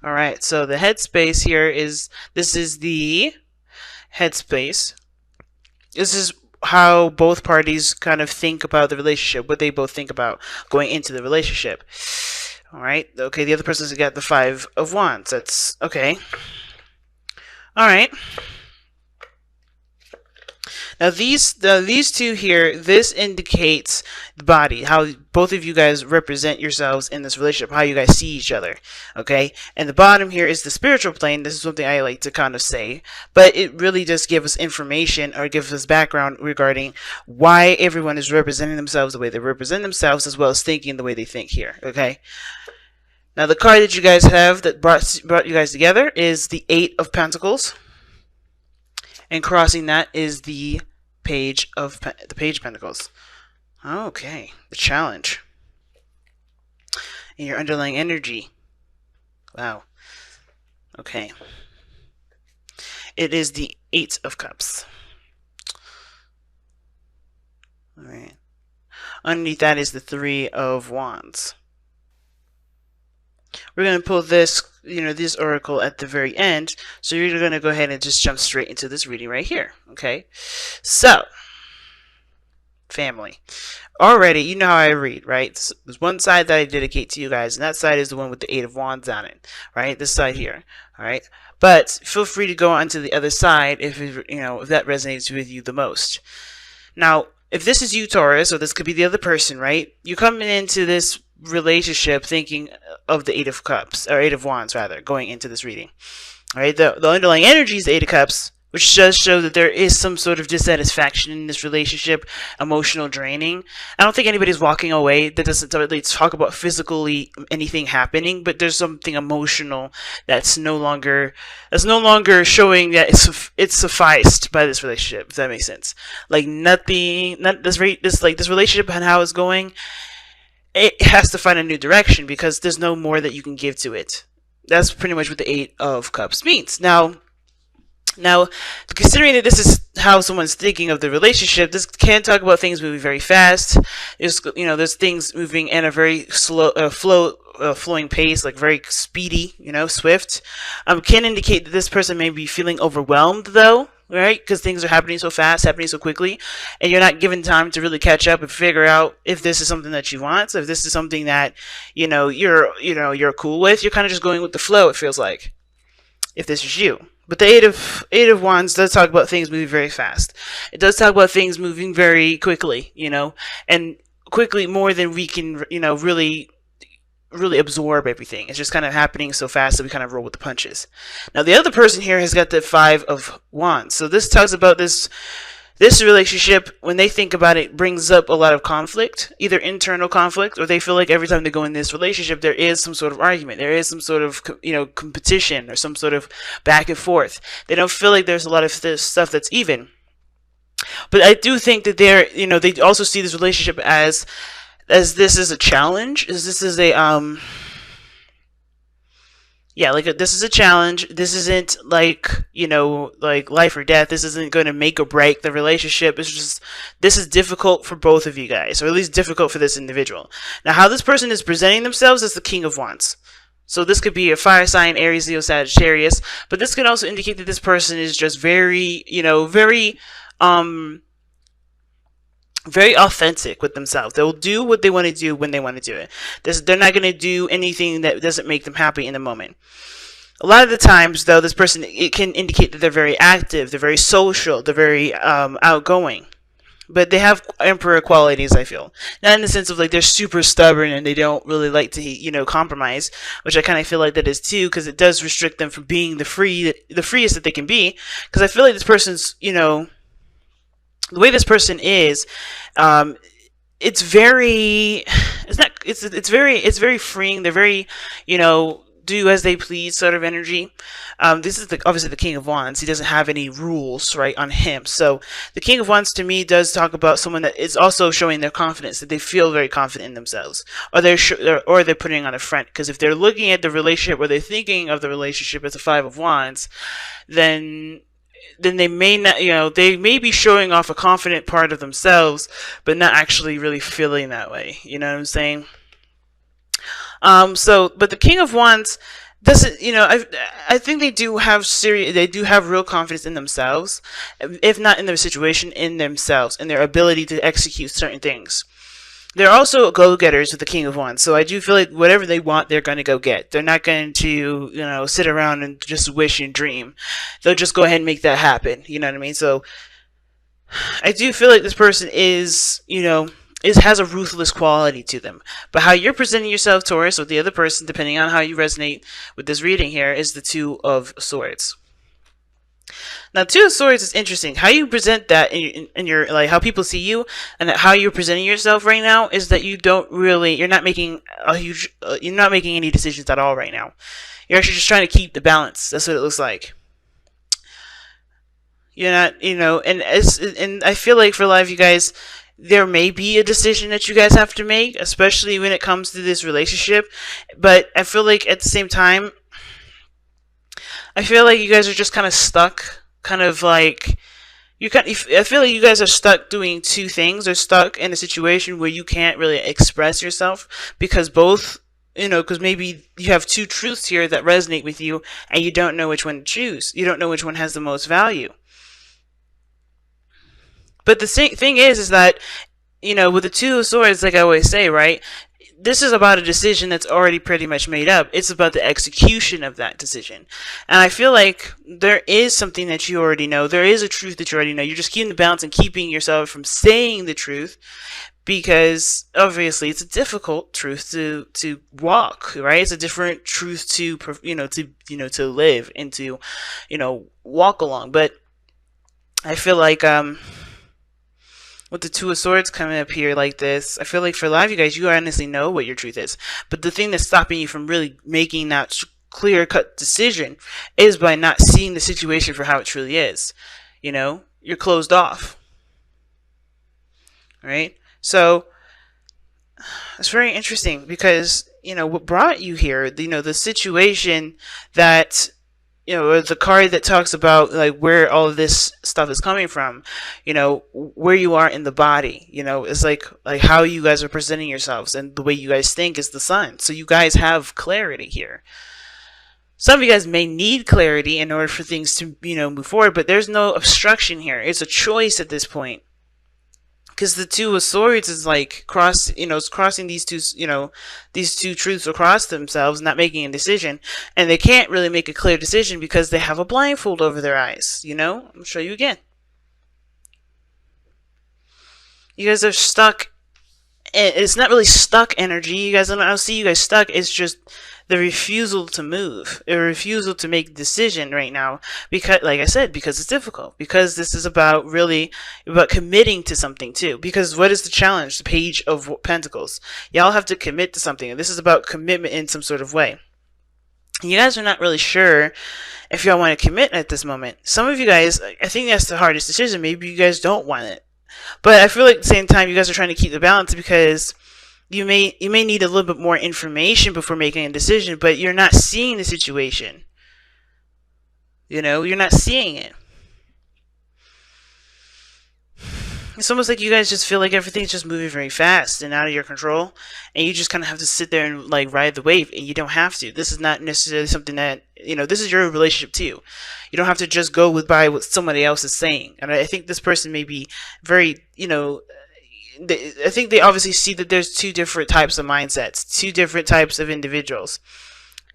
All right, so the headspace here is, this is the headspace. This is how both parties kind of think about the relationship, what they both think about going into the relationship. All right, okay, the other person's got the Five of Wands. That's okay. All right. Now these two here, this indicates the body, how both of you guys represent yourselves in this relationship, how you guys see each other. Okay, and the bottom here is the spiritual plane. This is something I like to kind of say, but it really just gives us information or gives us background regarding why everyone is representing themselves the way they represent themselves, as well as thinking the way they think here. Okay. Now the card that you guys have that brought you guys together is the Eight of Pentacles, and crossing that is the Page of Pentacles. Okay, the challenge and your underlying energy. Wow. Okay. It is the Eight of Cups. All right. Underneath that is the Three of Wands. We're going to pull this, this oracle at the very end. So you're going to go ahead and just jump straight into this reading right here. Okay. So, family. Already, you know how I read, right? There's one side that I dedicate to you guys, and that side is the one with the Eight of Wands on it, right? This side here, all right? But feel free to go on to the other side if if that resonates with you the most. Now, if this is you, Taurus, or this could be the other person, right? You're coming into this relationship thinking of the Eight of Cups, or Eight of Wands, rather, going into this reading. All right, the underlying energy is the Eight of Cups, which does show that there is some sort of dissatisfaction in this relationship, emotional draining. I don't think anybody's walking away. That doesn't really talk about physically anything happening, but there's something emotional that's no longer showing that it's sufficed by this relationship. If that makes sense, like this relationship and how it's going, it has to find a new direction because there's no more that you can give to it. That's pretty much what the Eight of Cups means. Now, considering that this is how someone's thinking of the relationship, this can talk about things moving very fast. There's things moving in a very slow, flowing pace, like very speedy, swift. Can indicate that this person may be feeling overwhelmed, though, right? Because things are happening so fast, happening so quickly, and you're not given time to really catch up and figure out if this is something that you want. So if this is something that you're cool with, you're kind of just going with the flow. It feels like, if this is you. But the Eight of Wands does talk about things moving very fast. It does talk about things moving very quickly, and quickly more than we can, really absorb everything. It's just kind of happening so fast that we kind of roll with the punches. Now, the other person here has got the Five of Wands. So this talks about this relationship, when they think about it, brings up a lot of conflict, either internal conflict, or they feel like every time they go in this relationship, there is some sort of argument, there is some sort of, competition, or some sort of back and forth. They don't feel like there's a lot of this stuff that's even. But I do think that they also see this relationship as this is a challenge, as this is a this is a challenge. This isn't like life or death. This isn't going to make or break the relationship. It's just, this is difficult for both of you guys, or at least difficult for this individual. Now, how this person is presenting themselves is the King of Wands. So this could be a fire sign, Aries, Leo, Sagittarius, but this can also indicate that this person is just very authentic with themselves. They'll do what they want to do when they want to do it. They're not going to do anything that doesn't make them happy in the moment. A lot of the times, though, this person, it can indicate that they're very active, they're very social, they're very outgoing. But they have emperor qualities, I feel. Not in the sense of like they're super stubborn and they don't really like to, compromise, which I kind of feel like that is too, because it does restrict them from being the freest that they can be. Because I feel like this person's, the way this person is, it's very freeing. They're very, do as they please sort of energy. This is obviously the King of Wands. He doesn't have any rules, right, on him. So the King of Wands to me does talk about someone that is also showing their confidence, that they feel very confident in themselves, or they're putting on a front. Because if they're looking at the relationship, or they're thinking of the relationship as a Five of Wands, then they may not, they may be showing off a confident part of themselves, but not actually really feeling that way. You know what I'm saying? But the King of Wands, doesn't, I think they do have real confidence in themselves, if not in their situation, in themselves, in their ability to execute certain things. They're also go-getters with the King of Wands, so I do feel like whatever they want, they're going to go get. They're not going to, sit around and just wish and dream. They'll just go ahead and make that happen. You know what I mean? So I do feel like this person has a ruthless quality to them. But how you're presenting yourself, Taurus, with the other person, depending on how you resonate with this reading here, is the Two of Swords. Now, Two of Swords is interesting. How you present that in your like how people see you, and how you're presenting yourself right now is that you're not making any decisions at all right now. You're actually just trying to keep the balance. That's what it looks like. You're not, and I feel like for a lot of you guys, there may be a decision that you guys have to make, especially when it comes to this relationship. But I feel like at the same time, I feel like you guys are just kind of stuck, kind of like I feel like you guys are stuck doing two things, or stuck in a situation where you can't really express yourself because because maybe you have two truths here that resonate with you, and you don't know which one to choose. You don't know which one has the most value. But the thing is that, with the Two of Swords, like I always say, right, this is about a decision that's already pretty much made up. It's about the execution of that decision. And I feel like there is something that you already know. There is a truth that you already know. You're just keeping the balance and keeping yourself from saying the truth, because obviously it's a difficult truth to walk, right? It's a different truth to live and to walk along. But I feel like with the Two of Swords coming up here like this, I feel like for a lot of you guys, you honestly know what your truth is. But the thing that's stopping you from really making that clear-cut decision is by not seeing the situation for how it truly is. You're closed off. Right? So it's very interesting because, what brought you here, the situation that the card that talks about like where all of this stuff is coming from, where you are in the body, it's like how you guys are presenting yourselves, and the way you guys think is the Sun. So you guys have clarity here. Some of you guys may need clarity in order for things to, move forward, but there's no obstruction here. It's a choice at this point. Because the Two of Swords is like it's crossing these two truths across themselves, not making a decision, and they can't really make a clear decision because they have a blindfold over their eyes. I'll show you again. You guys are stuck. It's not really stuck energy. You guys, I don't see you guys stuck. It's just the refusal to move, a refusal to make a decision right now, because, like I said, because it's difficult, because this is about committing to something too. Because what is the challenge? The Page of Pentacles. Y'all have to commit to something, and this is about commitment in some sort of way. You guys are not really sure if y'all want to commit at this moment. Some of you guys, I think that's the hardest decision. Maybe you guys don't want it, but I feel like at the same time you guys are trying to keep the balance, because you may need a little bit more information before making a decision, but you're not seeing the situation. You're not seeing it. It's almost like you guys just feel like everything's just moving very fast and out of your control, and you just kind of have to sit there and like ride the wave, and you don't have to. This is not necessarily something that, this is your relationship too. You don't have to just go by what somebody else is saying. And I think this person may be very, I think they obviously see that there's two different types of mindsets, two different types of individuals.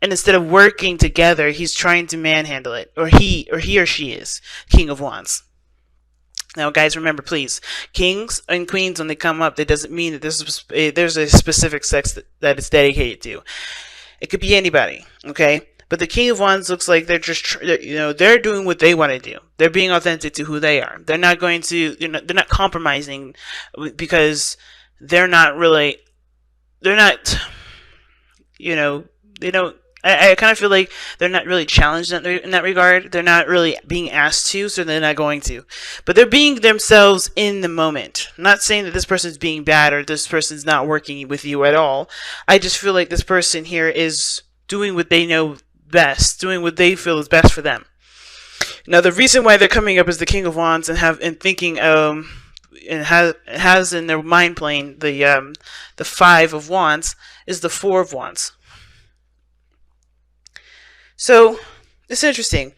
And instead of working together, he's trying to manhandle it. Or he or she is King of Wands. Now, guys, remember, please, kings and queens, when they come up, that doesn't mean that there's a specific sex that it's dedicated to. It could be anybody, okay? But the King of Wands looks like they're just, they're doing what they want to do. They're being authentic to who they are. They're not going to, they're not compromising, because they don't, I kind of feel like they're not really challenged in that regard. They're not really being asked to, so they're not going to. But they're being themselves in the moment. I'm not saying that this person's being bad or this person's not working with you at all. I just feel like this person here is doing what they know best, doing what they feel is best for them. Now, the reason why they're coming up as the King of Wands and thinking and has in their mind plane the Five of Wands is the Four of Wands. So it's interesting.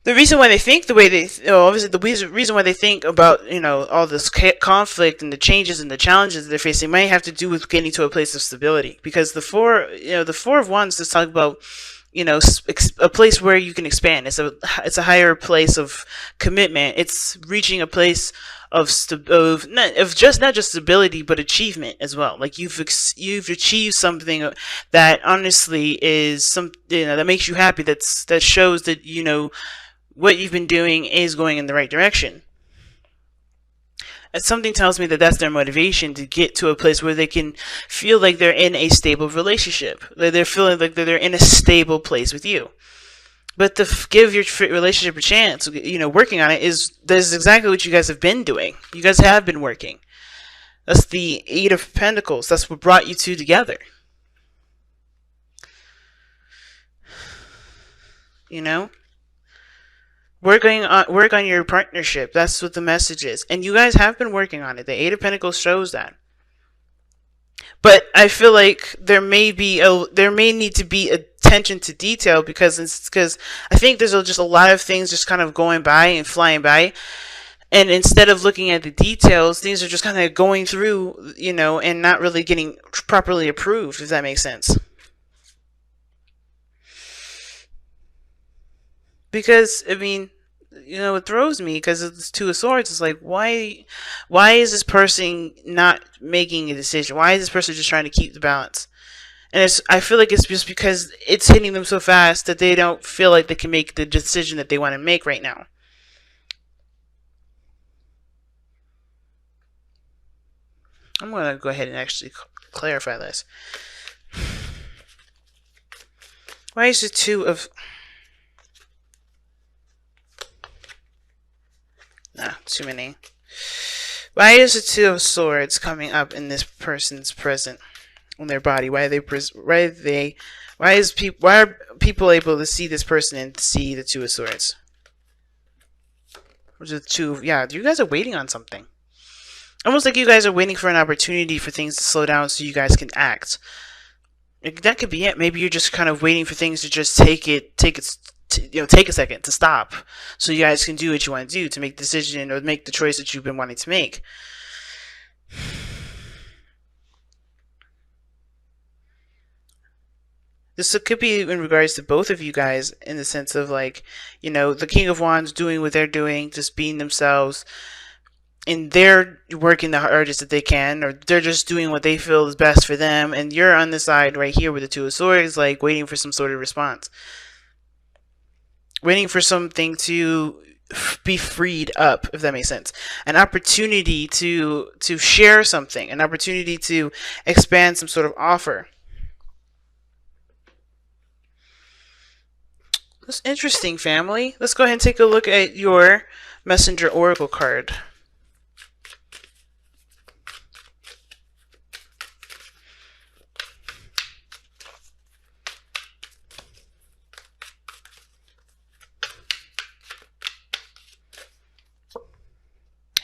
The reason why they think the way they, obviously the reason why they think about, all this conflict and the changes and the challenges that they're facing might have to do with getting to a place of stability. Because the four of wands just talk about, a place where you can expand. It's a higher place of commitment. It's reaching a place of not just stability but achievement as well. Like you've achieved something that honestly is that makes you happy. That shows that what you've been doing is going in the right direction. And something tells me that that's their motivation to get to a place where they can feel like they're in a stable relationship. That they're feeling like they're in a stable place with you. But to give your relationship a chance, working on it that's exactly what you guys have been doing. You guys have been working. That's the Eight of Pentacles. That's what brought you two together. Work on your partnership. That's what the message is. And you guys have been working on it. The Eight of Pentacles shows that. But I feel like there may need to be attention to detail because I think there's just a lot of things just kind of going by and flying by. And instead of looking at the details, things are just kind of going through, and not really getting properly approved, if that makes sense. Because, it throws me because it's Two of Swords. It's like, why is this person not making a decision? Why is this person just trying to keep the balance? And I feel like it's just because it's hitting them so fast that they don't feel like they can make the decision that they want to make right now. I'm going to go ahead and actually clarify this. Why is the Two of... Nah, too many. Why is the Two of Swords coming up in this person's present on their body? Why are people able to see this person and see the Two of Swords? Or the you guys are waiting on something. Almost like you guys are waiting for an opportunity for things to slow down so you guys can act. That could be it. Maybe you're just kind of waiting for things to just take a second to stop so you guys can do what you want to do, to make the decision or make the choice that you've been wanting to make. This could be in regards to both of you guys in the sense of like, the King of Wands doing what they're doing, just being themselves, and they're working the hardest that they can, or they're just doing what they feel is best for them, and you're on the side right here with the Two of Swords, like waiting for some sort of response. Waiting for something to be freed up, if that makes sense. An opportunity to share something, an opportunity to expand some sort of offer. That's interesting, family. Let's go ahead and take a look at your Messenger Oracle card.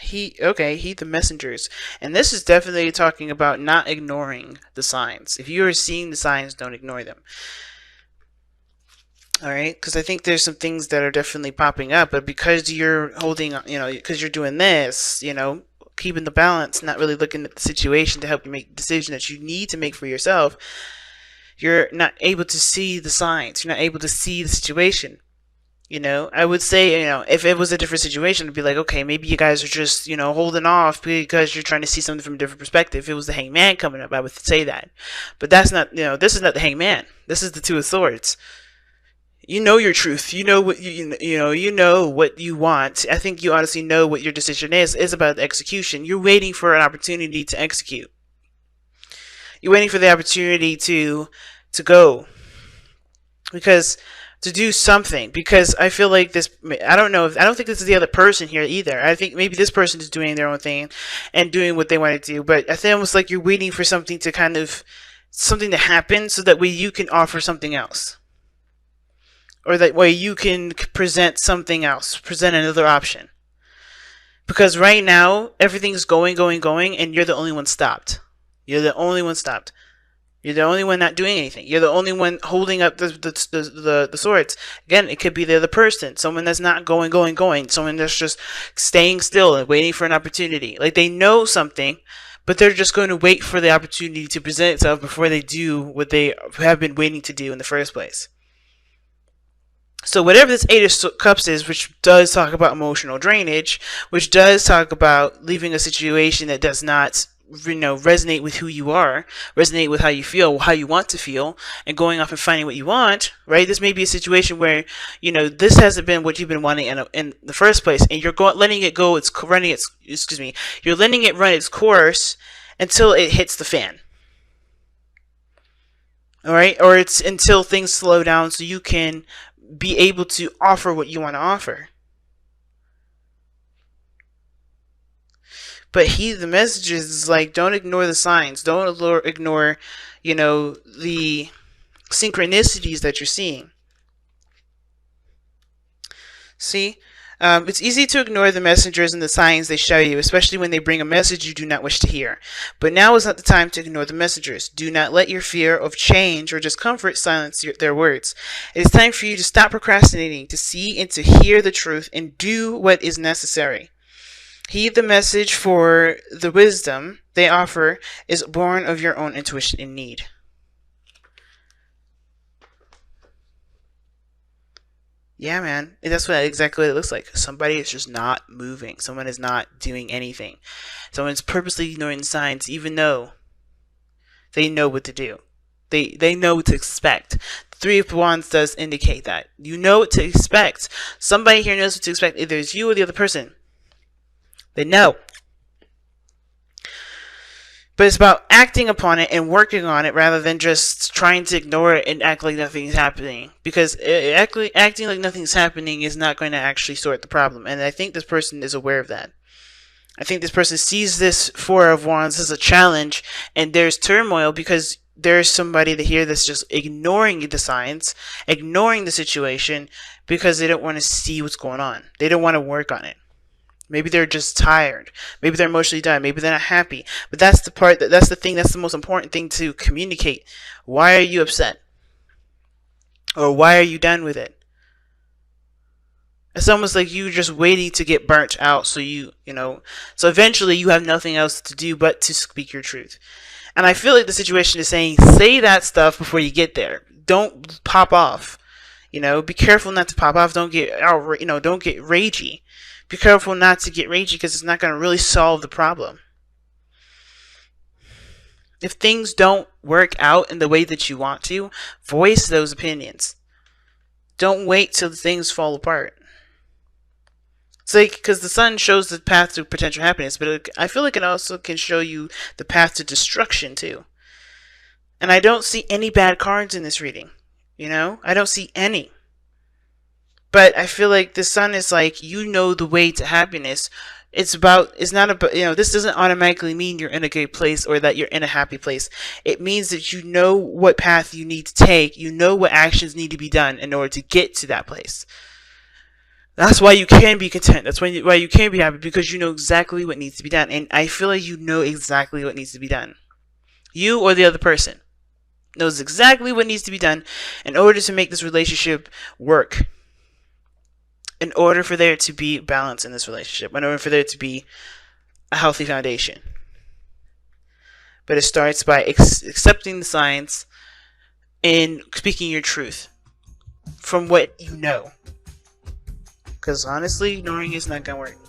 Heed the messengers. And this is definitely talking about not ignoring the signs. If you are seeing the signs, don't ignore them. Alright? Because I think there's some things that are definitely popping up, but because you're holding, because you're doing this, keeping the balance, not really looking at the situation to help you make the decision that you need to make for yourself, you're not able to see the signs. You're not able to see the situation. I would say, if it was a different situation, it'd be like, okay, maybe you guys are just, holding off because you're trying to see something from a different perspective. If it was the Hangman coming up, I would say that. But that's not, this is not the Hangman. This is the Two of Swords. You know your truth. You know what you know what you want. I think you honestly know what your decision is. It's about the execution. You're waiting for an opportunity to execute. You're waiting for the opportunity to go. To do something, because I feel like this, I don't think this is the other person here either. I think maybe this person is doing their own thing and doing what they want to do, but I think almost like you're waiting for something to happen so that way you can offer something else, or that way you can present something else, present another option, because right now everything's going, and you're the only one stopped. You're the only one not doing anything. You're the only one holding up the swords. Again, it could be the other person, someone that's not going, someone that's just staying still and waiting for an opportunity. Like they know something, but they're just going to wait for the opportunity to present itself before they do what they have been waiting to do in the first place. So whatever this Eight of Cups is, which does talk about emotional drainage, which does talk about leaving a situation that does not, resonate with who you are, resonate with how you feel, how you want to feel, and going off and finding what you want, right? This may be a situation where, this hasn't been what you've been wanting in the first place, and you're letting it go, you're letting it run its course until it hits the fan. All right? Or it's until things slow down so you can be able to offer what you want to offer. But the messages is like, don't ignore the signs. Don't ignore, the synchronicities that you're seeing. See? It's easy to ignore the messengers and the signs they show you, especially when they bring a message you do not wish to hear. But now is not the time to ignore the messengers. Do not let your fear of change or discomfort silence their words. It is time for you to stop procrastinating, to see and to hear the truth, and do what is necessary. Heed the message, for the wisdom they offer is born of your own intuition and need. Yeah, man. That's exactly what it looks like. Somebody is just not moving. Someone is not doing anything. Someone's purposely ignoring the signs, even though they know what to do. They know what to expect. The Three of Wands does indicate that. You know what to expect. Somebody here knows what to expect. Either it's you or the other person. They know. But it's about acting upon it and working on it rather than just trying to ignore it and act like nothing's happening. Because acting like nothing's happening is not going to actually sort the problem. And I think this person is aware of that. I think this person sees this Four of Wands as a challenge, and there's turmoil because there's somebody here that's just ignoring the signs, ignoring the situation because they don't want to see what's going on. They don't want to work on it. Maybe they're just tired. Maybe they're emotionally done. Maybe they're not happy. But that's the part, that's the thing, that's the most important thing to communicate. Why are you upset? Or why are you done with it? It's almost like you just waiting to get burnt out so so eventually you have nothing else to do but to speak your truth. And I feel like the situation is saying, say that stuff before you get there. Don't pop off. Be careful not to pop off. Don't get don't get ragey. Be careful not to get ragey because it's not going to really solve the problem. If things don't work out in the way that you want to, voice those opinions. Don't wait till things fall apart. It's like, because the sun shows the path to potential happiness, but I feel like it also can show you the path to destruction too. And I don't see any bad cards in this reading. I don't see any. But I feel like the sun is like, the way to happiness. It's not about, this doesn't automatically mean you're in a good place or that you're in a happy place. It means that you know what path you need to take. You know what actions need to be done in order to get to that place. That's why you can be content. That's why you can be happy, because you know exactly what needs to be done. And I feel like you know exactly what needs to be done. You or the other person knows exactly what needs to be done in order to make this relationship work. In order for there to be balance in this relationship, in order for there to be a healthy foundation. But it starts by accepting the signs and speaking your truth from what you know. Because honestly, ignoring is not going to work.